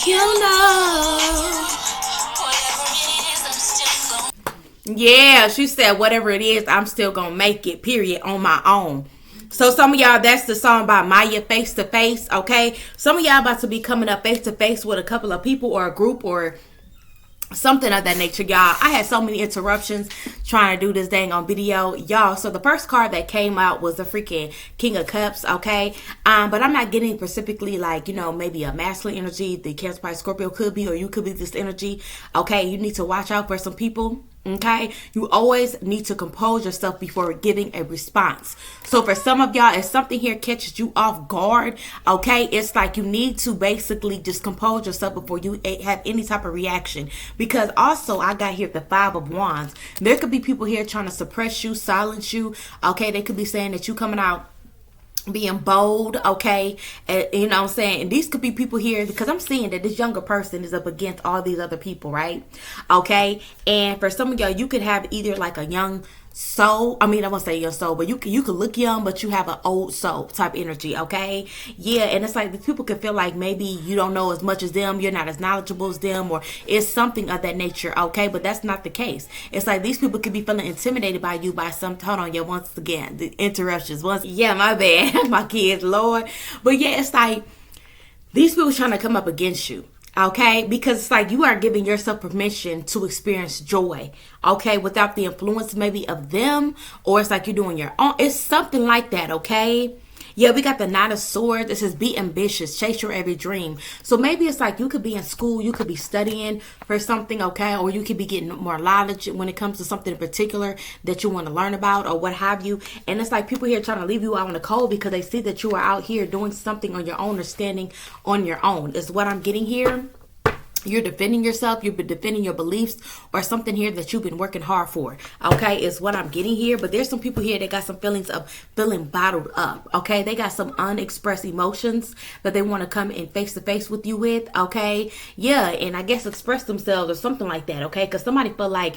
You know. Yeah, she said, whatever it is, I'm still gonna make it, period, on my own. So some of y'all, that's the song by Maya, Face to Face, okay? Some of y'all about to be coming up face to face with a couple of people or a group or something of that nature, y'all. I had so many interruptions trying to do this dang on video, y'all. So the first card that came out was the freaking King of Cups, okay? But I'm not getting specifically like, you know, maybe a masculine energy. The Cancer, Pisces, Scorpio could be, or you could be this energy, okay? You need to watch out for some people. Okay, you always need to compose yourself before giving a response. So for some of y'all, if something here catches you off guard, okay, it's like you need to basically just compose yourself before you have any type of reaction. Because also, I got here the Five of Wands. There could be people here trying to suppress you, silence you. Okay, they could be saying that you coming out being bold, okay, you know what I'm saying, and these could be people here, because I'm seeing that this younger person is up against all these other people, right? Okay, and for some of y'all, you could have either like a young soul, I won't say young soul, but you could look young, but you have an old soul type energy, okay? Yeah, and it's like these people could feel like maybe you don't know as much as them, you're not as knowledgeable as them, or it's something of that nature, okay? But that's not the case. It's like these people could be feeling intimidated by you by some, hold on, yeah, once again, the interruptions, yeah, my bad, my kids, Lord. But yeah, it's like these people trying to come up against you. Okay, because it's like you are giving yourself permission to experience joy, okay, without the influence maybe of them, or it's like you're doing your own. It's something like that, okay? Yeah, we got the Knight of Swords. It says be ambitious, chase your every dream. So maybe it's like you could be in school, you could be studying for something, okay, or you could be getting more knowledge when it comes to something in particular that you want to learn about or what have you. And it's like people here trying to leave you out in the cold because they see that you are out here doing something on your own or standing on your own, is what I'm getting here. You're defending yourself, you've been defending your beliefs or something here that you've been working hard for, okay, is what I'm getting here. But there's some people here that got some feelings of feeling bottled up, okay? They got some unexpressed emotions that they want to come in face to face with you with, okay? Yeah, and I guess express themselves or something like that, okay? Because somebody feel like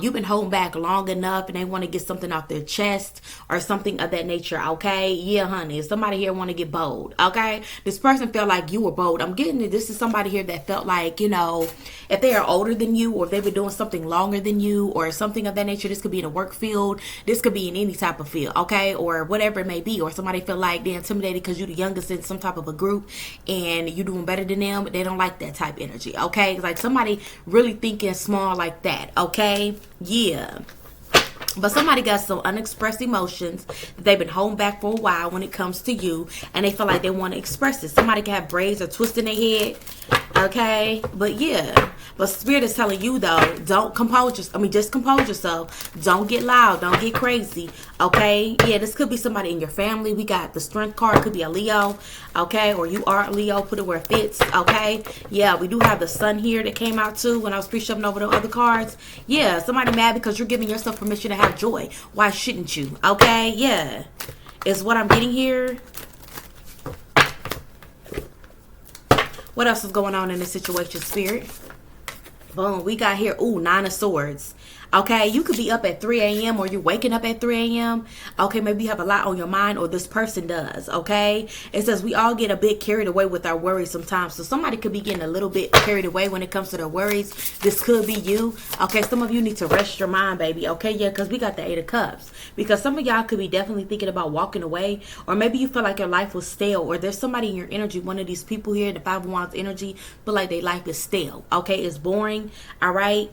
you've been holding back long enough and they want to get something off their chest or something of that nature, okay? Yeah, honey, somebody here want to get bold, okay? This person felt like you were bold. I'm getting it. This is somebody here that felt like, you know, if they are older than you or if they've been doing something longer than you or something of that nature. This could be in a work field. This could be in any type of field, okay? Or whatever it may be. Or somebody feel like they're intimidated because you're the youngest in some type of a group and you're doing better than them. But they don't like that type energy, okay? It's like somebody really thinking small like that, okay? Yeah. But somebody got some unexpressed emotions that they've been holding back for a while when it comes to you, and they feel like they want to express it. Somebody can have braids or twists in their head, okay? But yeah, but Spirit is telling you though, don't compose yourself. Just compose yourself. Don't get loud. Don't get crazy, okay? Yeah, this could be somebody in your family. We got the Strength card. Could be a Leo, okay? Or you are a Leo. Put it where it fits, okay? Yeah, we do have the Sun here that came out too when I was pre-shoving over the other cards. Yeah, somebody mad because you're giving yourself permission to have joy. Why shouldn't you? Okay, yeah, is what I'm getting here. What else is going on in this situation, Spirit? Boom, we got here, ooh, Nine of Swords. Okay, you could be up at 3 a.m. or you're waking up at 3 a.m. Okay, maybe you have a lot on your mind or this person does, okay? It says we all get a bit carried away with our worries sometimes. So somebody could be getting a little bit carried away when it comes to their worries. This could be you. Okay, some of you need to rest your mind, baby. Okay, yeah, because we got the Eight of Cups. Because some of y'all could be definitely thinking about walking away. Or maybe you feel like your life was stale. Or there's somebody in your energy, one of these people here, the Five of Wands energy, feel like their life is stale. Okay, it's boring. All right,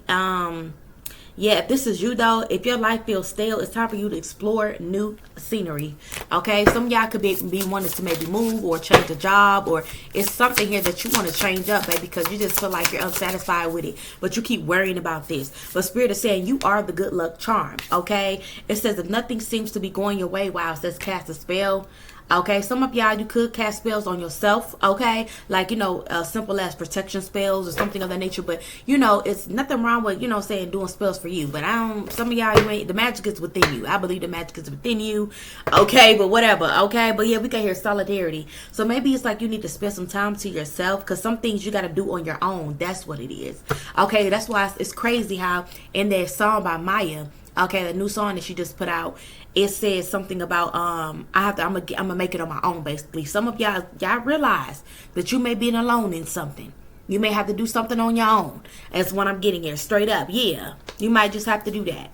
yeah, if this is you though, if your life feels stale, it's time for you to explore new scenery. Okay, some of y'all could be wanting to maybe move or change a job, or it's something here that you want to change up, baby, because you just feel like you're unsatisfied with it, but you keep worrying about this. But Spirit is saying you are the good luck charm. Okay, it says if nothing seems to be going your way, wow, it says cast a spell. Okay, some of y'all, you could cast spells on yourself, okay? Like, you know, simple as protection spells or something of that nature. But, you know, it's nothing wrong with, you know, saying doing spells for you. But some of y'all, the magic is within you. I believe the magic is within you, okay? But whatever, okay? But yeah, we got here solidarity. So maybe it's like you need to spend some time to yourself because some things you got to do on your own. That's what it is, okay? That's why it's crazy how in that song by Maya, okay, the new song that she just put out, it says something about I'm gonna make it on my own. Basically, some of y'all realize that you may be alone in something. You may have to do something on your own. That's what I'm getting here. Straight up. Yeah. You might just have to do that.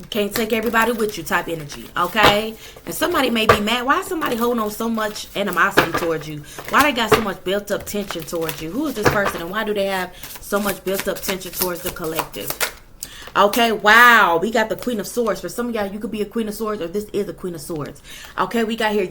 Can't take everybody with you type energy, okay? And somebody may be mad. Why is somebody holding on so much animosity towards you? Why they got so much built up tension towards you? Who is this person and why do they have so much built up tension towards the collective? Okay, wow. We got the Queen of Swords. For some of y'all, you could be a Queen of Swords or this is a Queen of Swords. Okay, we got here.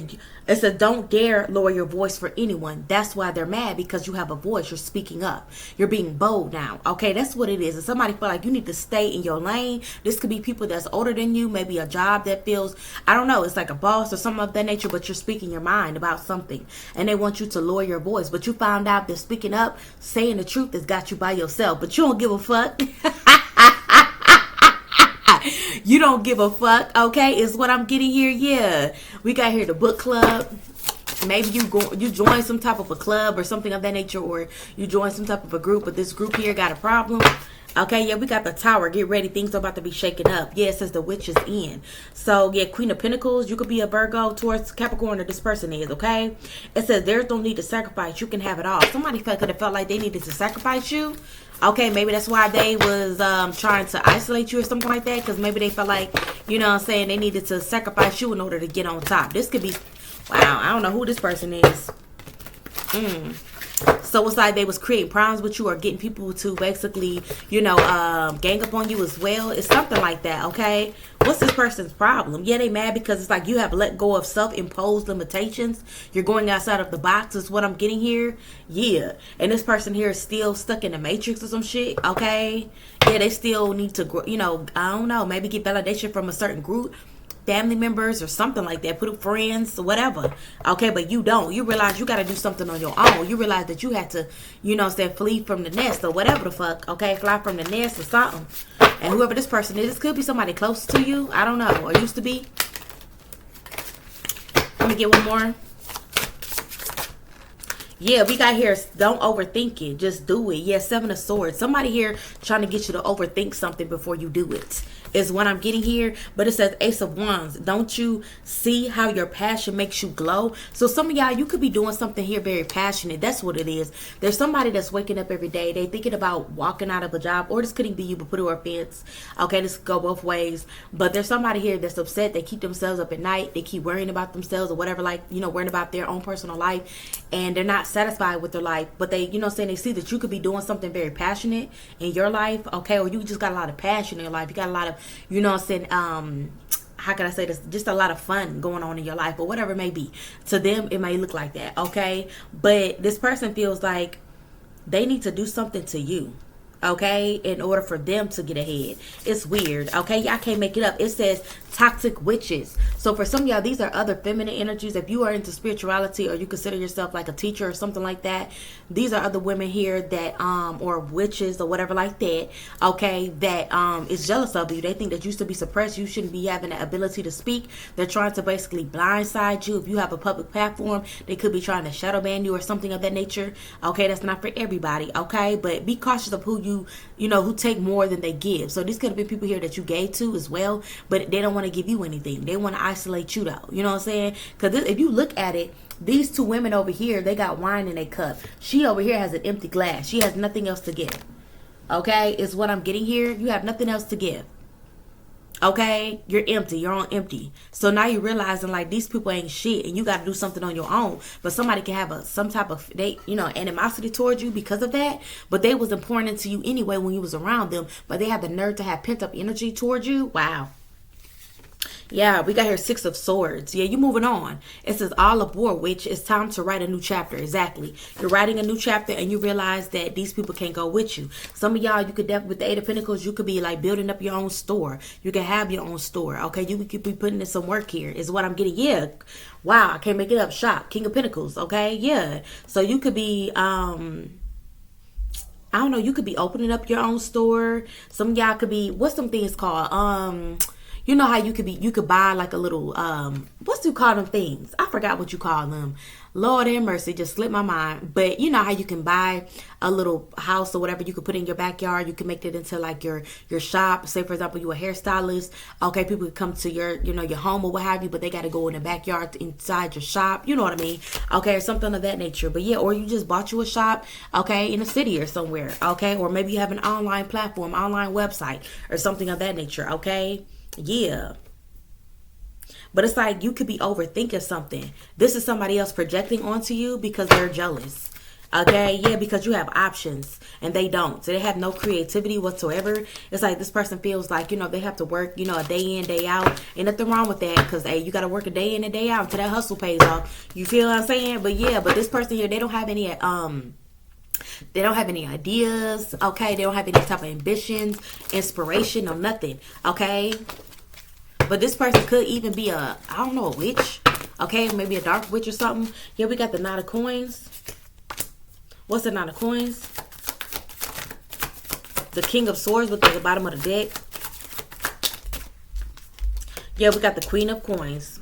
It says, don't dare lower your voice for anyone. That's why they're mad, because you have a voice. You're speaking up. You're being bold now. Okay, that's what it is. And somebody feel like you need to stay in your lane. This could be people that's older than you. Maybe a job that feels, I don't know, it's like a boss or something of that nature, but you're speaking your mind about something. And they want you to lower your voice. But you found out that speaking up, saying the truth has got you by yourself. But you don't give a fuck. You don't give a fuck, okay? Is what I'm getting here. Yeah, we got here the book club. Maybe you join some type of a club or something of that nature, or you join some type of a group, but this group here got a problem. Okay, yeah, we got the Tower. Get ready. Things are about to be shaken up. Yeah, it says the witch is in. So, yeah, Queen of Pentacles. You could be a Virgo towards Capricorn, or this person is, okay? It says there's no need to sacrifice. You can have it all. Somebody could have felt like they needed to sacrifice you. Okay, maybe that's why they was trying to isolate you or something like that. Because maybe they felt like, you know what I'm saying, they needed to sacrifice you in order to get on top. This could be, wow, I don't know who this person is. So it's like they was creating problems with you or getting people to basically, you know, gang up on you as well. It's something like that, okay? What's this person's problem? Yeah, they mad because it's like you have let go of self-imposed limitations. You're going outside of the box is what I'm getting here. Yeah. And this person here is still stuck in the matrix or some shit, okay? Yeah, they still need to, you know, I don't know, maybe get validation from a certain group. Family members or something like that, put up friends or whatever, okay? But you don't. You realize you got to do something on your own. You realize that you had to, you know, say flee from the nest or whatever the fuck, okay? Fly from the nest or something. And whoever this person is, this could be somebody close to you. I don't know, or used to be. Let me get one more. Yeah, we got here, don't overthink it. Just do it. Yeah, Seven of Swords. Somebody here trying to get you to overthink something before you do it is what I'm getting here. But it says Ace of Wands. Don't you see how your passion makes you glow? So some of y'all, you could be doing something here very passionate. That's what it is. There's somebody that's waking up every day. They thinking about walking out of a job. Or this couldn't be you, but put it on offense. Okay, this could go both ways. But there's somebody here that's upset. They keep themselves up at night. They keep worrying about themselves or whatever, like, you know, worrying about their own personal life. And they're not satisfied with their life, but they, you know what I'm saying, they see that you could be doing something very passionate in your life, okay? Or you just got a lot of passion in your life. You got a lot of, you know what I'm saying, how can I say this, just a lot of fun going on in your life or whatever it may be. To them, it may look like that, okay? But this person feels like they need to do something to you, okay, in order for them to get ahead. It's weird, okay? I can't make it up. It says toxic witches. So for some of y'all, these are other feminine energies. If you are into spirituality or you consider yourself like a teacher or something like that, these are other women here that or witches or whatever like that, okay, that is jealous of you. They think that you should be suppressed. You shouldn't be having the ability to speak. They're trying to basically blindside you. If you have a public platform, they could be trying to shadow ban you or something of that nature, okay? That's not for everybody, okay? But be cautious of who you know, who take more than they give. So these could have been people here that you gave to as well, but they don't want to give you anything. They want to isolate you though. You know what I'm saying? Because if you look at it, these two women over here, they got wine in their cup. She over here has an empty glass. She has nothing else to give. Okay? Is what I'm getting here. You have nothing else to give. Okay, you're empty. You're on empty. So now you're realizing like these people ain't shit, and you got to do something on your own. But somebody can have some type of animosity towards you because of that. But they was important to you anyway when you was around them. But they have the nerve to have pent up energy towards you. Wow. Yeah, we got here Six of Swords. Yeah, you moving on. It says all aboard, witch. It's time to write a new chapter. Exactly. You're writing a new chapter and you realize that these people can't go with you. Some of y'all, you could definitely, with the Eight of Pentacles, you could be like building up your own store. You can have your own store. Okay, you could be putting in some work here is what I'm getting. Yeah. Wow, I can't make it up. Shop. King of Pentacles. Okay, yeah. So you could be, I don't know, you could be opening up your own store. Some of y'all could be, what's some things called? You know how you could buy like a little, what do you call them things? I forgot what you call them. Lord have mercy, just slipped my mind. But you know how you can buy a little house or whatever you could put in your backyard. You can make it into like your shop. Say for example, you a hairstylist. Okay, people can come to your your home or what have you, but they got to go in the backyard inside your shop. You know what I mean? Okay, or something of that nature. But yeah, or you just bought you a shop. Okay, in a city or somewhere. Okay, or maybe you have an online platform, online website, or something of that nature. Okay, yeah. But it's like you could be overthinking something. This is somebody else projecting onto you because they're jealous. Okay, yeah, because you have options and they don't. So they have no creativity whatsoever. It's like this person feels like, they have to work, a day in, day out. Ain't nothing wrong with that because, hey, you got to work a day in and day out until that hustle pays off. You feel what I'm saying? But yeah, but this person here, they don't have any ideas, okay? They don't have any type of ambitions, inspiration, or nothing, okay? But this person could even be a witch. Okay, maybe a dark witch or something. Here we got the Knight of Coins. What's the Knight of Coins? The King of Swords with the bottom of the deck. Yeah, we got the Queen of Coins.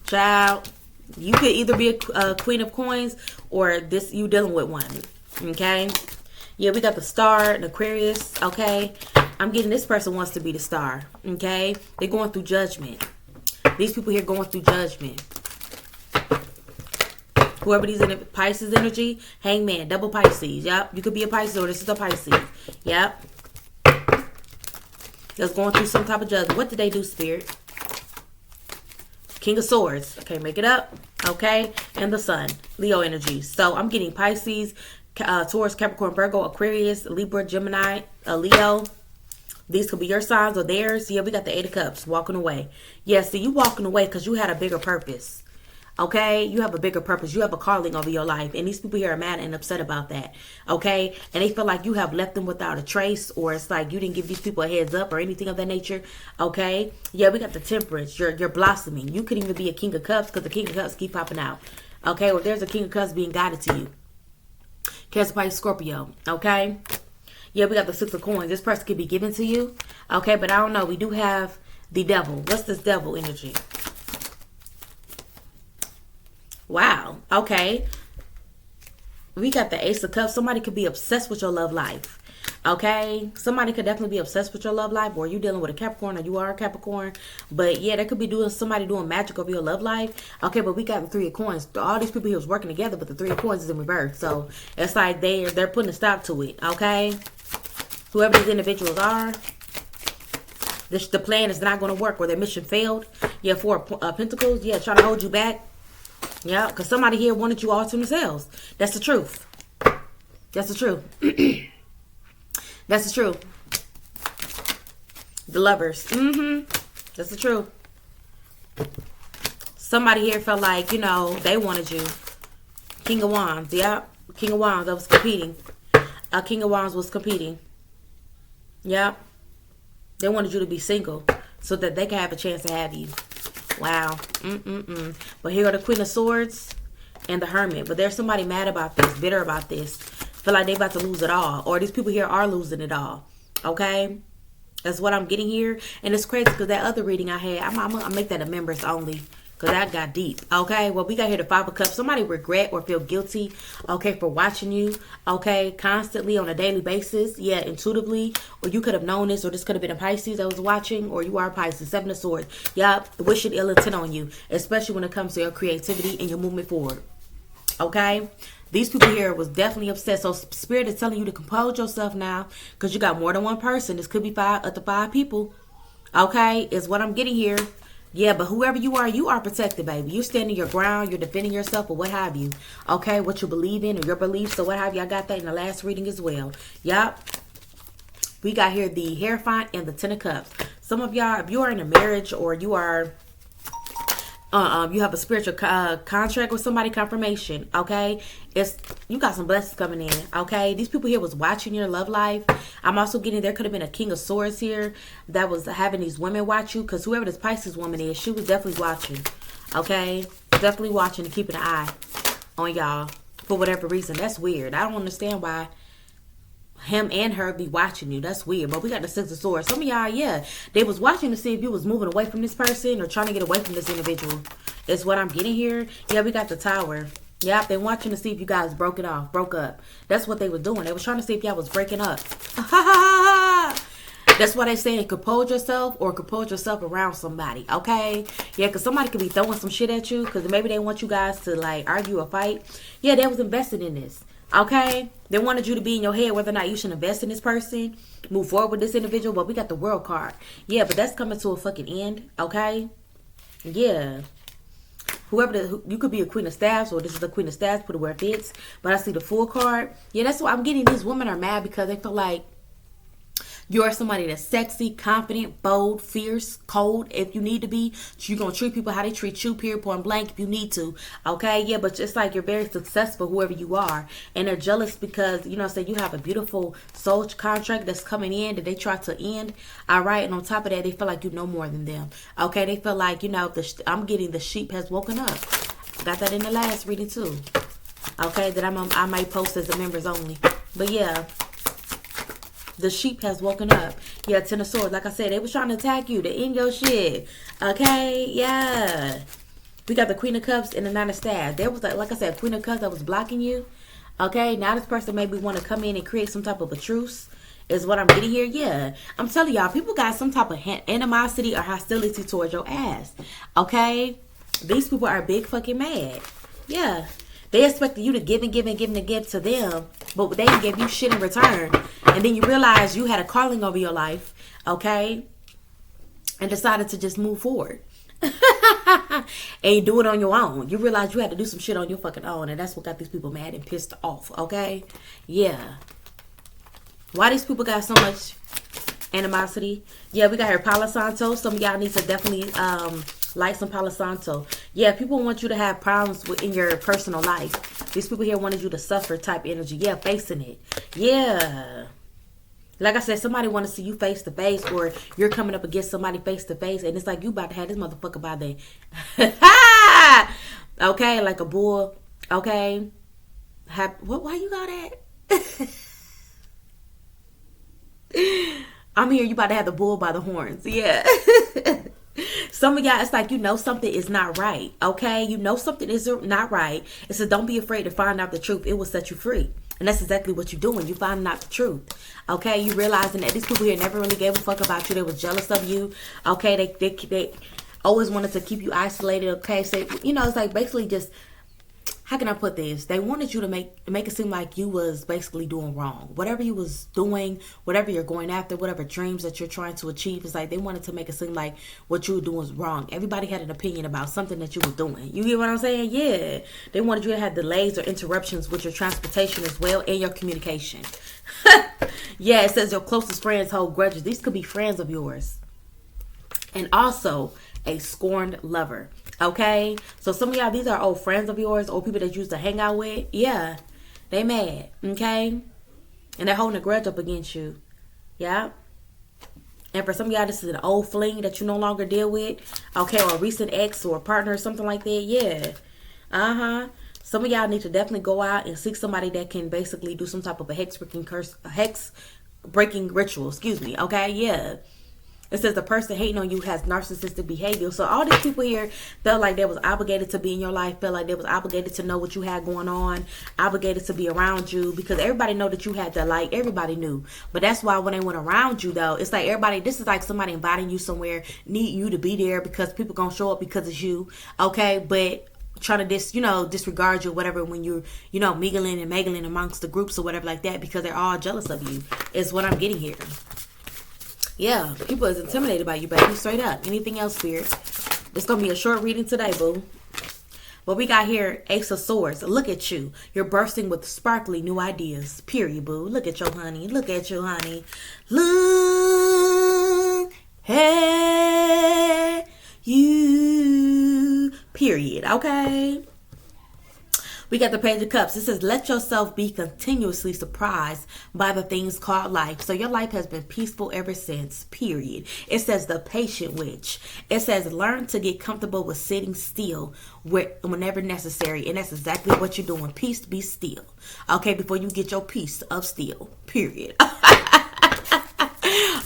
Child, you could either be a Queen of Coins or you dealing with one. Okay? Yeah, we got the Star and Aquarius. Okay? I'm getting this person wants to be the star. Okay? They're going through judgment. These people here going through judgment. Whoever these in Pisces energy, Hangman, double Pisces. Yep. You could be a Pisces or this is a Pisces. Yep. That's going through some type of judgment. What did they do, Spirit? King of Swords. Okay, make it up. Okay? And the Sun. Leo energy. So I'm getting Pisces, Taurus, Capricorn, Virgo, Aquarius, Libra, Gemini, Leo. These could be your signs or theirs. Yeah, we got the Eight of Cups. Walking away. Yeah, see, you walking away because you had a bigger purpose. Okay? You have a bigger purpose. You have a calling over your life. And these people here are mad and upset about that. Okay? And they feel like you have left them without a trace. Or it's like you didn't give these people a heads up or anything of that nature. Okay? Yeah, we got the Temperance. You're blossoming. You could even be a King of Cups because the King of Cups keep popping out. Okay? Well, there's a King of Cups being guided to you. Cancer, Pisces, Scorpio. Okay? Yeah, we got the Six of Coins. This person could be given to you. Okay, but I don't know. We do have the Devil. What's this Devil energy? Wow. Okay. We got the Ace of Cups. Somebody could be obsessed with your love life. Okay. Somebody could definitely be obsessed with your love life. Or you dealing with a Capricorn or you are a Capricorn. But yeah, they could be somebody doing magic over your love life. Okay, but we got the Three of Coins. All these people here was working together, but the Three of Coins is in reverse. So it's like they're putting a stop to it. Okay. Whoever these individuals are, the plan is not going to work or their mission failed. Yeah, Four of Pentacles. Yeah, trying to hold you back. Yeah, because somebody here wanted you all to themselves. That's the truth. That's the truth. That's the truth. The Lovers. That's the truth. Somebody here felt like, they wanted you. King of Wands. Yeah, King of Wands that was competing. King of Wands was competing. Yeah. They wanted you to be single so that they can have a chance to have you. Wow. But here are the Queen of Swords and the Hermit. But there's somebody mad about this, bitter about this. Feel like they about to lose it all. Or these people here are losing it all. Okay? That's what I'm getting here. And it's crazy because that other reading I had, I'm going to make that a members only. Because that got deep. Okay? Well, we got here the Five of Cups. Somebody regret or feel guilty, okay, for watching you, okay, constantly on a daily basis. Yeah, intuitively. Or you could have known this, or this could have been a Pisces that was watching, or you are a Pisces. Seven of Swords. Yup, wishing ill intent on you, especially when it comes to your creativity and your movement forward. Okay? These people here was definitely upset. So Spirit is telling you to compose yourself now because you got more than one person. This could be up to 5 people. Okay? Is what I'm getting here. Yeah, but whoever you are protected, baby. You're standing your ground. You're defending yourself or what have you. Okay? What you believe in or your beliefs or what have you. I got that in the last reading as well. Yup. We got here the Hierophant and the Ten of Cups. Some of y'all, if you are in a marriage or you are... you have a spiritual contract with somebody, confirmation, okay? You got some blessings coming in, okay? These people here was watching your love life. I'm also getting, there could have been a King of Swords here that was having these women watch you, because whoever this Pisces woman is, she was definitely watching, okay? Definitely watching and keeping an eye on y'all for whatever reason. That's weird. I don't understand why him and her be watching you. That's weird. But we got the Six of Swords. Some of y'all, yeah, they was watching to see if you was moving away from this person or trying to get away from this individual. Is what I'm getting here. Yeah, we got the Tower. Yeah, they watching to see if you guys broke up. That's what they were doing. They was trying to see if y'all was breaking up. That's why they saying compose yourself or compose yourself around somebody, okay? Yeah, because somebody could be throwing some shit at you because maybe they want you guys to, like, argue or fight. Yeah, they was invested in this, okay? They wanted you to be in your head whether or not you should invest in this person, move forward with this individual, but we got the World card. Yeah, but that's coming to a fucking end, okay? Yeah. You could be a Queen of Staffs, or this is the Queen of Staffs, put it where it fits. But I see the Fool card. Yeah, that's why I'm getting these women are mad because they feel like you're somebody that's sexy, confident, bold, fierce, cold if you need to be. You're going to treat people how they treat you, period, point blank, if you need to. Okay? Yeah, but it's like you're very successful, whoever you are. And they're jealous because, you know, say you have a beautiful soul contract that's coming in that they try to end. All right? And on top of that, they feel like you know more than them. Okay? They feel like, you know, I'm getting the sheep has woken up. Got that in the last reading too. Okay? That I might post as a members only. But yeah. The sheep has woken up. Yeah, Ten of Swords. Like I said, they was trying to attack you. They in your shit. Okay? Yeah. We got the Queen of Cups and the Nine of Staves. There was, like I said, Queen of Cups that was blocking you. Okay? Now this person maybe want to come in and create some type of a truce. Is what I'm getting here. Yeah. I'm telling y'all, people got some type of animosity or hostility towards your ass. Okay? These people are big fucking mad. Yeah. They expected you to give to them, but they didn't give you shit in return. And then you realize you had a calling over your life, okay? And decided to just move forward. And do it on your own. You realize you had to do some shit on your fucking own, and that's what got these people mad and pissed off, okay? Yeah. Why these people got so much animosity? Yeah, we got here Palo Santo. Some of y'all need to definitely like some Palo Santo. Yeah, people want you to have problems in your personal life. These people here wanted you to suffer type energy. Yeah, facing it. Yeah. Like I said, somebody want to see you face to face, or you're coming up against somebody face to face, and it's like you about to have this motherfucker by the okay, like a bull. Okay. Why you got that? I'm here, you about to have the bull by the horns. Yeah. Some of y'all, it's like you know something is not right. Okay? You know something is not right. It says don't be afraid to find out the truth. It will set you free. And that's exactly what you're doing. You finding out the truth. Okay? You realizing that these people here never really gave a fuck about you. They was jealous of you. Okay? They always wanted to keep you isolated. Okay? So, you know, it's like basically just, how can I put this? They wanted you to make it seem like you was basically doing wrong. Whatever you was doing, whatever you're going after, whatever dreams that you're trying to achieve, it's like they wanted to make it seem like what you were doing was wrong. Everybody had an opinion about something that you were doing. You get what I'm saying? Yeah. They wanted you to have delays or interruptions with your transportation as well and your communication. Yeah, it says your closest friends hold grudges. These could be friends of yours. And also a scorned lover. Okay, so some of y'all, these are old friends of yours or people that you used to hang out with. Yeah, they mad. Okay, and they're holding a grudge up against you. Yeah, and for some of y'all, this is an old fling that you no longer deal with. Okay, or a recent ex or a partner or something like that. Yeah, some of y'all need to definitely go out and seek somebody that can basically do some type of a hex breaking ritual. Excuse me. Okay, yeah. It says the person hating on you has narcissistic behavior. So all these people here felt like they was obligated to be in your life, felt like they was obligated to know what you had going on, obligated to be around you, because everybody know that you had that light. Everybody knew. But that's why when they went around you, though, it's like everybody, this is like somebody inviting you somewhere, need you to be there because people gonna show up because it's you. Okay, but trying to disregard you or whatever when you're, mingling and mangling amongst the groups or whatever like that because they're all jealous of you is what I'm getting here. Yeah, people is intimidated by you, baby. Straight up. Anything else, Spirit? It's going to be a short reading today, boo. But we got here, Ace of Swords. Look at you. You're bursting with sparkly new ideas. Period, boo. Look at you, honey. Look at you, honey. Look at you. Period. Okay? We got the Page of Cups. It says, let yourself be continuously surprised by the things called life. So your life has been peaceful ever since, period. It says the patient witch. It says, learn to get comfortable with sitting still whenever necessary. And that's exactly what you're doing. Peace, be still. Okay, before you get your piece of steel, period.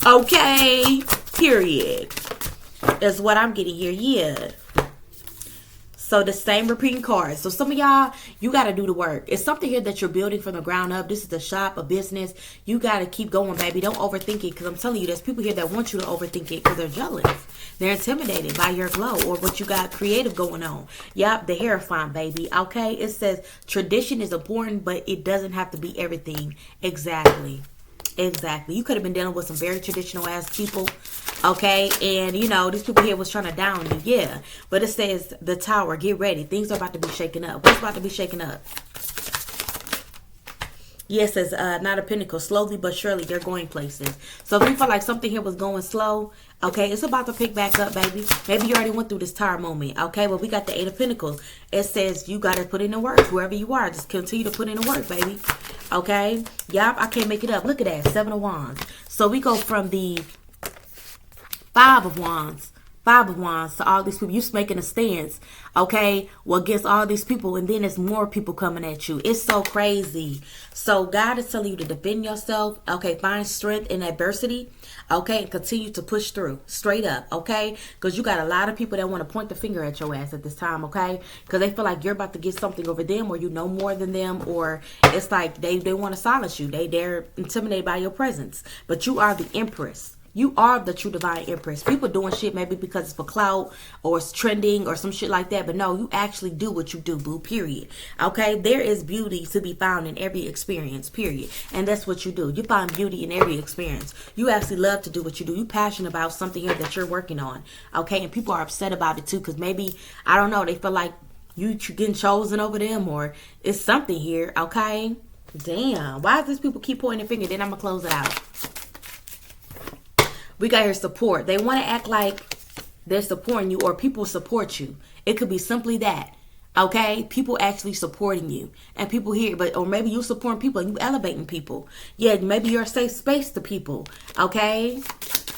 Okay, period. That's what I'm getting here. Yeah. So the same repeating cards. So some of y'all, you got to do the work. It's something here that you're building from the ground up. This is a shop, a business. You got to keep going, baby. Don't overthink it, because I'm telling you, there's people here that want you to overthink it because they're jealous. They're intimidated by your glow or what you got creative going on. Yep, the Hierophant, baby. Okay, it says tradition is important, but it doesn't have to be everything. Exactly. Exactly. You could have been dealing with some very traditional ass people. Okay. And you know, these people here was trying to down you. Yeah. But it says the Tower. Get ready. Things are about to be shaken up. What's about to be shaken up? Yes, it says Knight of Pentacles. Slowly but surely they're going places. So if you feel like something here was going slow, okay, it's about to pick back up, baby. Maybe you already went through this Tower moment. Okay, but we got the Eight of Pentacles. It says you got to put in the work wherever you are. Just continue to put in the work, baby. Okay. Yup, I can't make it up. Look at that. 7 of Wands. So we go from the 5 of Wands. 5 of Wands to all these people. You making a stance, okay, well, against all these people, and then there's more people coming at you. It's so crazy. So God is telling you to defend yourself, okay, find strength in adversity, okay, and continue to push through, straight up, okay, because you got a lot of people that want to point the finger at your ass at this time, okay, because they feel like you're about to get something over them, or you know more than them, or it's like they want to silence you. They're intimidated by your presence, but you are the Empress. You are the true divine Empress. People doing shit maybe because it's for clout or it's trending or some shit like that. But no, you actually do what you do, boo, period. Okay? There is beauty to be found in every experience, period. And that's what you do. You find beauty in every experience. You actually love to do what you do. You passionate about something here that you're working on. Okay? And people are upset about it too, because maybe, I don't know, they feel like you getting chosen over them, or it's something here. Okay? Damn. Why does these people keep pointing their finger? Then I'm going to close it out. We got here support. They want to act like they're supporting you, or people support you. It could be simply that. Okay? People actually supporting you. And people here, or maybe you supporting people and you elevating people. Yeah, maybe you're a safe space to people. Okay?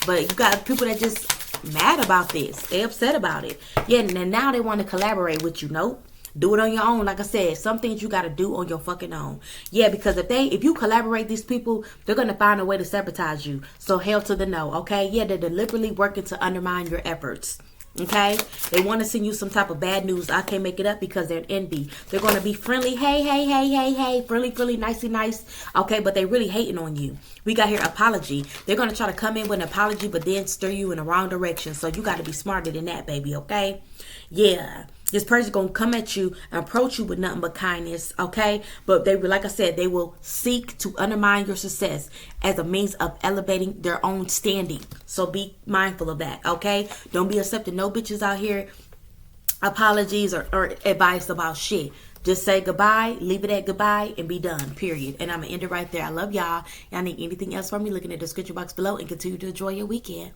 But you got people that just mad about this. They upset about it. Yeah, and now they want to collaborate with you. Nope. Do it on your own. Like I said, some things you got to do on your fucking own. Yeah, because if you collaborate these people, they're going to find a way to sabotage you. So hell to the no, okay? Yeah, they're deliberately working to undermine your efforts. Okay? They want to send you some type of bad news. I can't make it up because they're envy. They're going to be friendly. Hey. Friendly, nicey nice. Okay, but they really hating on you. We got here apology. They're going to try to come in with an apology, but then steer you in the wrong direction. So you got to be smarter than that, baby, okay? Yeah. This person going to come at you and approach you with nothing but kindness, okay? But they, like I said, they will seek to undermine your success as a means of elevating their own standing. So be mindful of that, okay? Don't be accepting no bitches out here, apologies or advice about shit. Just say goodbye, leave it at goodbye, and be done, period. And I'm going to end it right there. I love y'all. Y'all need anything else from me, look in the description box below, and continue to enjoy your weekend.